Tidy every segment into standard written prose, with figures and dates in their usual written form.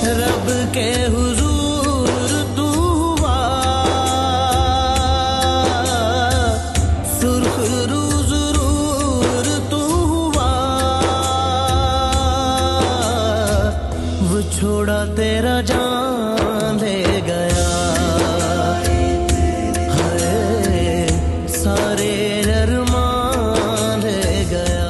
रब के हुजूर तू हुआ, सुर्ख रूज रूर तू हुआ, वो छोड़ा तेरा जान ले गया, हाय सारे अरमान ले गया।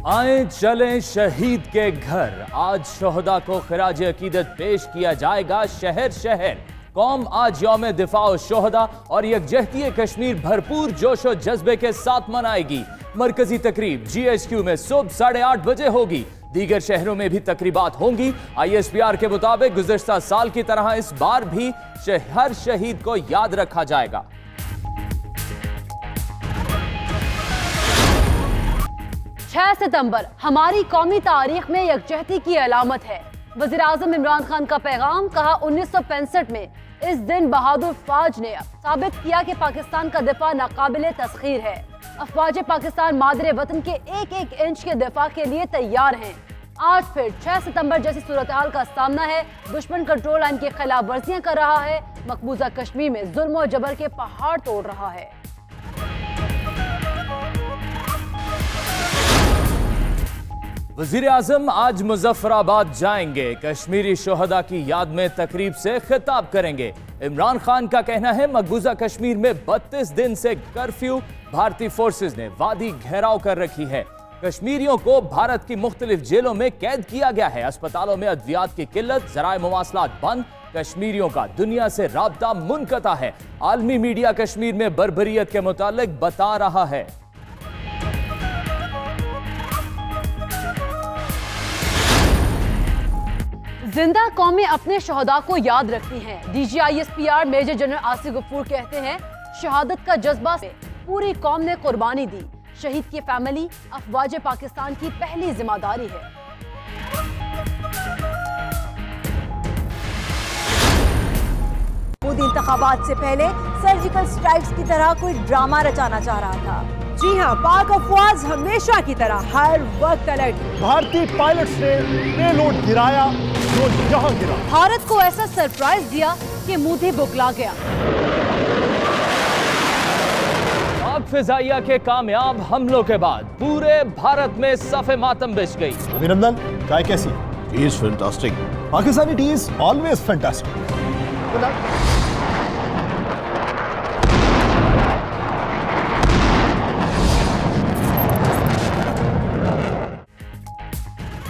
आए चलें शहीद के घर, आज शोहदा को खिराज अकीदत पेश किया जाएगा शहर शहर। कौम आज यौम दिफा शोहदा और यकजहती कश्मीर भरपूर जोशो जज्बे के साथ मनाएगी। मरकजी तकरीब GHQ में सुबह 8:30 बजे होगी। दीगर शहरों में भी तकरीबात होंगी। ISPR के मुताबिक गुज़श्ता साल की तरह इस बार भी हर शहीद को याद रखा जाएगा। 6 सितंबर हमारी कौमी तारीख में यकजहती की अलामत है। वज़ीर आज़म इमरान खान का पैगाम, कहा 1965 में इस दिन बहादुर फौज ने साबित किया कि पाकिस्तान का दिफा नाकाबिले तस्खीर है। अफवाज पाकिस्तान मादरे वतन के एक एक इंच के दिफा के लिए तैयार हैं। आज फिर 6 सितंबर जैसी सूरत हाल का सामना है। दुश्मन कंट्रोल लाइन की खिलाफ वर्जियां कर रहा है, मकबूजा कश्मीर में जुल्म और जबर के पहाड़ तोड़ रहा है। वज़ीर आज़म आज मुजफ्फराबाद जाएंगे। कश्मीरी शोहदा की याद में तकरीब से खिताब करेंगे। इमरान खान का कहना है मकबूजा कश्मीर में 32 दिन से कर्फ्यू, भारतीय फोर्सेज ने वादी घेराव कर रखी है। कश्मीरियों को भारत की मुख्तलिफ जेलों में कैद किया गया है। अस्पतालों में अद्वियात की किल्लत, ज़राए मुवासलात बंद, कश्मीरियों का दुनिया से राब्ता मुनक़ता है। आलमी मीडिया कश्मीर में बर्बरियत के मुतालिक बता रहा है। जिंदा कौमें अपने शहदा को याद रखती हैं। DG ISPR major general Asif Ghafoor कहते हैं शहादत का जज्बा से पूरी कौम ने कुर्बानी दी। शहीद की फैमिली अफवाज पाकिस्तान की पहली जिम्मेदारी है। मोदी इंतखाबात से पहले सर्जिकल स्ट्राइक्स की तरह कोई ड्रामा रचाना चाह रहा था। जी हाँ, पाक अफवाज हमेशा की तरह हर वक्त अलर्ट। भारतीय पायलट्स ने पेलोड गिराया जो यहाँ गिरा। भारत को ऐसा सरप्राइज दिया कि मोदी बुकला गया। पाक फिजाइया के कामयाब हमलों के बाद पूरे भारत में सफ़े मातम बिछ गई। अभिनंदन, चाय कैसी? He is fantastic. Pakistani T is always fantastic.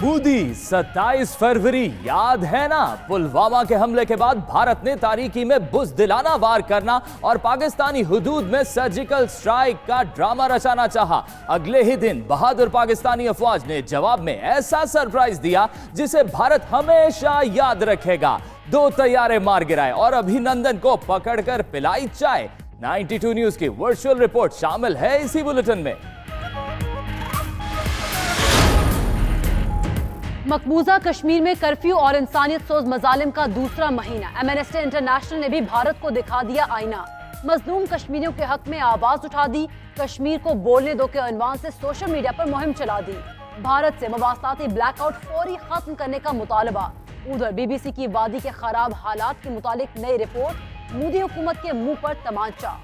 Modi 27 फरवरी याद है ना? पुलवामा के हमले के बाद भारत ने तारीकी में बुज़दिलाना वार करना और पाकिस्तानी हुदूद में सर्जिकल स्ट्राइक का ड्रामा रचाना चाहा। अगले ही दिन बहादुर पाकिस्तानी अफवाज ने जवाब में ऐसा सरप्राइज दिया जिसे भारत हमेशा याद रखेगा। 2 तैयारे मार गिराए और अभिनंदन को पकड़कर पिलाई चाय। 92 न्यूज की वर्चुअल रिपोर्ट शामिल है इसी बुलेटिन में। मकबूजा कश्मीर में कर्फ्यू और इंसानियत सोज मजालिम का दूसरा महीना। एमनेस्टी इंटरनेशनल ने भी भारत को दिखा दिया आईना। मजलूम कश्मीरियों के हक में आवाज उठा दी। कश्मीर को बोलने दो के अनवान से सोशल मीडिया पर मुहिम चला दी। भारत से मवासलाती ब्लैकआउट फौरी खत्म करने का मुतालबा। उधर BBC की वादी के खराब हालात के मुतालिक नई रिपोर्ट। मोदी हुकूमत के मुंह पर तमाचा।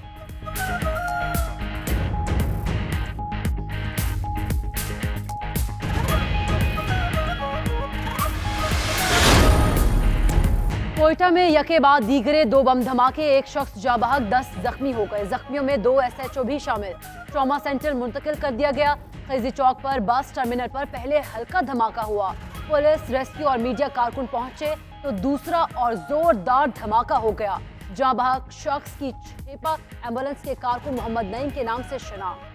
कोयटा में यके बाद दीगरे 2 बम धमाके, एक शख्स जाँ बहक, 10 जख्मी हो गए। जख्मियों में 2 SHO भी शामिल। ट्रॉमा सेंटर मुंतकिल कर दिया गया। खैजी चौक पर बस टर्मिनल पर पहले हल्का धमाका हुआ। पुलिस, रेस्क्यू और मीडिया कारकुन पहुंचे तो दूसरा और जोरदार धमाका हो गया। जाँ बहक शख्स की छेपा एम्बुलेंस के कारकुन मोहम्मद नईम के नाम से शनाख्त।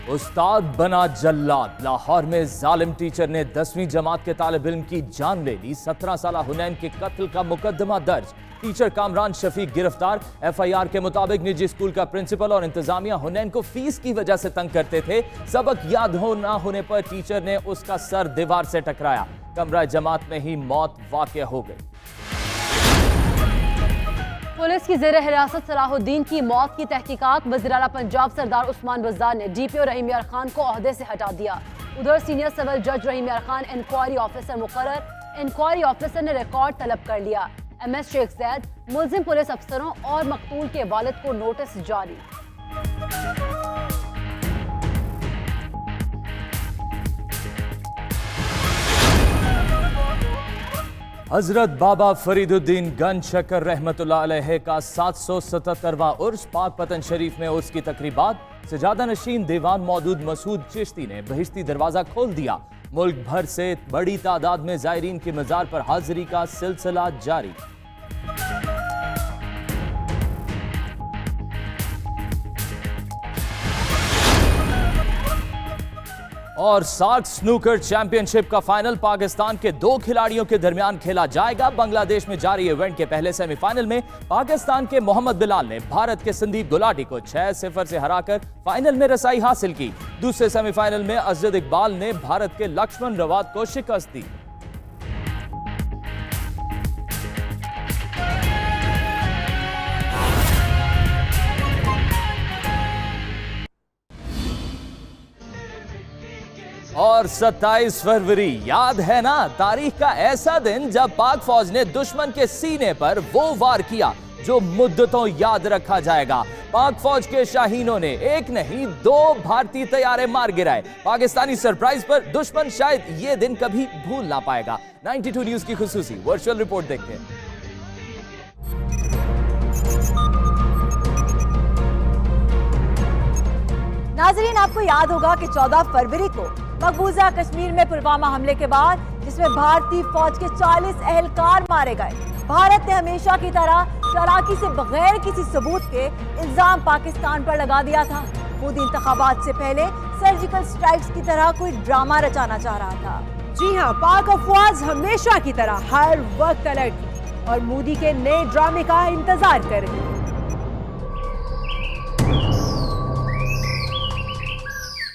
उस्ताद बना जल्लाद। लाहौर में जालिम टीचर ने 10वीं जमात के तालिब इल्म की जान ले ली। 17 साला हुनैन के कत्ल का मुकदमा दर्ज। टीचर कामरान शफीक गिरफ्तार। FIR के मुताबिक निजी स्कूल का प्रिंसिपल और इंतजामिया हुनैन को फीस की वजह से तंग करते थे। सबक याद ना होने पर टीचर ने उसका सर दीवार से टकराया। कमरा जमात में ही मौत वाक़या हो गई। पुलिस पुलिस की जेर हिरासत सलाहुद्दीन की मौत की तहकीकात। वज़ीर-ए-आला पंजाब सरदार उस्मान बज़दार ने DPO रहीम यार खान को ओहदे से हटा दिया। उधर सीनियर सिविल जज रहीम यार खान इंक्वायरी ऑफिसर मुकर्रर। इंक्वायरी ऑफिसर ने रिकॉर्ड तलब कर लिया। MS शेख जैद, मुलजिम पुलिस अफसरों और मकतूल के वालिद को नोटिस जारी। हजरत बाबा फरीदुद्दीन गंज शकर रहमतुल्लाह अलैह का 777वां उर्स पाक पतन शरीफ में उसकी तकरीबात। सजादा नशीन दीवान मौदूद मसूद चिश्ती ने बहिश्ती दरवाजा खोल दिया। मुल्क भर से बड़ी तादाद में जायरीन की मजार पर हाजिरी का सिलसिला जारी। और सार्क स्नूकर चैंपियनशिप का फाइनल पाकिस्तान के 2 खिलाड़ियों के दरमियान खेला जाएगा। बांग्लादेश में जारी इवेंट के पहले सेमीफाइनल में पाकिस्तान के मोहम्मद बिलाल ने भारत के संदीप गुलाटी को 6-0 से हराकर फाइनल में रसाई हासिल की। दूसरे सेमीफाइनल में अजद इकबाल ने भारत के लक्ष्मण रवात को शिकस्त दी। और 27 फरवरी याद है ना, तारीख का ऐसा दिन जब पाक फौज ने दुश्मन के सीने पर वो वार किया जो मुद्दतों याद रखा जाएगा। पाक फौज के शाहीनों ने एक नहीं 2 भारतीय तैयारे मार गिराए। पाकिस्तानी सरप्राइज पर दुश्मन शायद ये दिन कभी भूल ना पाएगा। 92 न्यूज की खुसूसी वर्चुअल रिपोर्ट देखते हैं। नाजरीन, आपको याद होगा कि 14 फरवरी को मकबूजा कश्मीर में पुलवामा हमले के बाद जिसमें भारतीय फौज के 40 एहलकार मारे गए, भारत ने हमेशा की तरह चालाकी से बगैर किसी सबूत के इल्जाम पाकिस्तान पर लगा दिया था। मोदी इंतखाबात से पहले सर्जिकल स्ट्राइक्स की तरह कोई ड्रामा रचाना चाह रहा था। जी हाँ, पाक अफवाज हमेशा की तरह हर वक्त अलर्ट थी और मोदी के नए ड्रामे का इंतजार कर रही।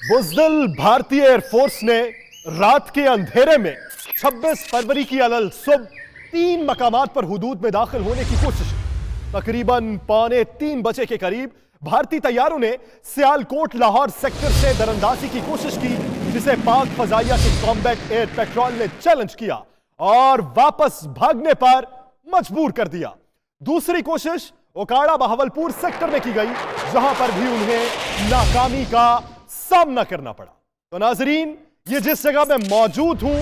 बुज़दिल भारतीय एयरफोर्स ने रात के अंधेरे में 26 फरवरी की अलल सुबह 3 मकामात पर हुदूद में दाखिल होने की कोशिश की। तकरीबन 2:45 बजे के करीब भारतीय तैयारों ने सियालकोट लाहौर सेक्टर से दरअंदाजी की कोशिश की, जिसे पाक फजाइया के कॉम्बैट एयर पेट्रोल ने चैलेंज किया और वापस भागने पर मजबूर कर दिया। दूसरी कोशिश ओकाड़ा बहावलपुर सेक्टर में की गई, जहां पर भी उन्हें नाकामी का सामना करना पड़ा। तो नाजरीन, ये जिस जगह मैं मौजूद हूं,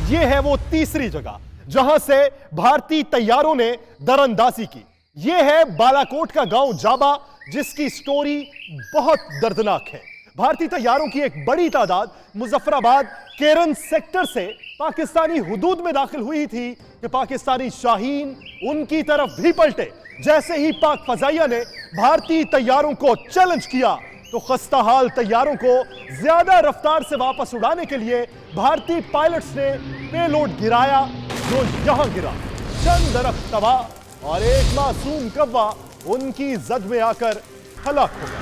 ये है वो तीसरी जगह जहां से भारतीय तैयारों ने दरअंदाजी की। ये है बालाकोट का गांव जाबा, जिसकी स्टोरी बहुत दर्दनाक है। भारतीय तैयारों की एक बड़ी तादाद मुजफ्फराबाद केरन सेक्टर से पाकिस्तानी हुदूद में दाखिल हुई थी कि पाकिस्तानी शाहीन उनकी तरफ भी पलटे। जैसे ही पाक फजाइया ने भारतीय तैयारों को चैलेंज किया तो खस्ताहाल तैयारों को ज्यादा रफ्तार से वापस उड़ाने के लिए भारतीय पायलट्स ने पेलोड गिराया, जो यहां गिरा। चंद दरख्त तबाह और एक मासूम कव्वा उनकी जद में आकर हलाक हो गया।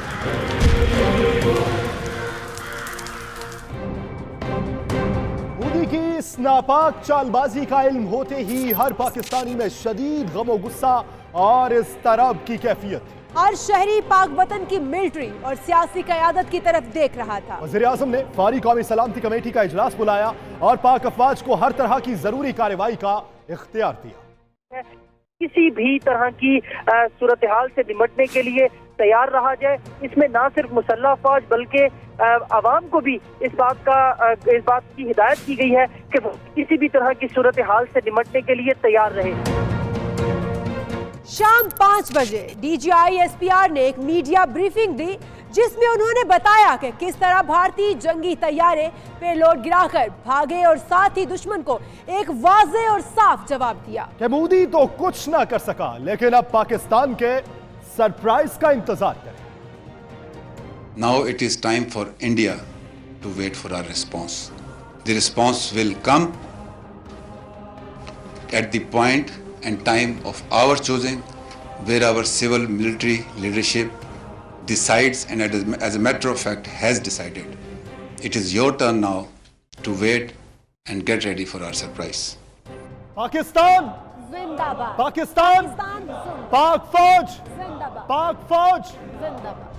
मोदी की इस नापाक चालबाजी का इल्म होते ही हर पाकिस्तानी में शदीद गम और गुस्सा और इस्तराब की कैफियत थी। हर शहरी पाक वतन की मिलिट्री और सियासी क़यादत की तरफ देख रहा था। वज़ीर आज़म ने फारी कौमी सलामती कमेटी का इजलास बुलाया और पाक अफवाज को हर तरह की जरूरी कार्रवाई का इख्तियार दिया। किसी भी तरह की सूरत हाल से निपटने के लिए तैयार रहा जाए। इसमें ना सिर्फ मुसल्लह फौज बल्कि आवाम को भी इस बात की हिदायत की गई है कि वो किसी भी तरह की सूरत हाल से निपटने के लिए तैयार रहे। शाम 5 बजे DGI SPR ने एक मीडिया ब्रीफिंग दी, जिसमें उन्होंने बताया कि किस तरह भारतीय जंगी तैयारे पेलोड गिराकर भागे और साथ ही दुश्मन को एक वाज़े और साफ जवाब दिया कि मोदी तो कुछ ना कर सका, लेकिन अब पाकिस्तान के सरप्राइज का इंतजार करें। Now it is time for India to wait for our response. The response will come at the point and time of our choosing, where our civil military leadership decides and as a matter of fact has decided. It is your turn now to wait and get ready for our surprise. Pakistan जिंदाबाद, पाकिस्तान पाकिस्तान जिंदाबाद। पाक फौज, जिंदाबाद पाक फौज। जिंदाबाद।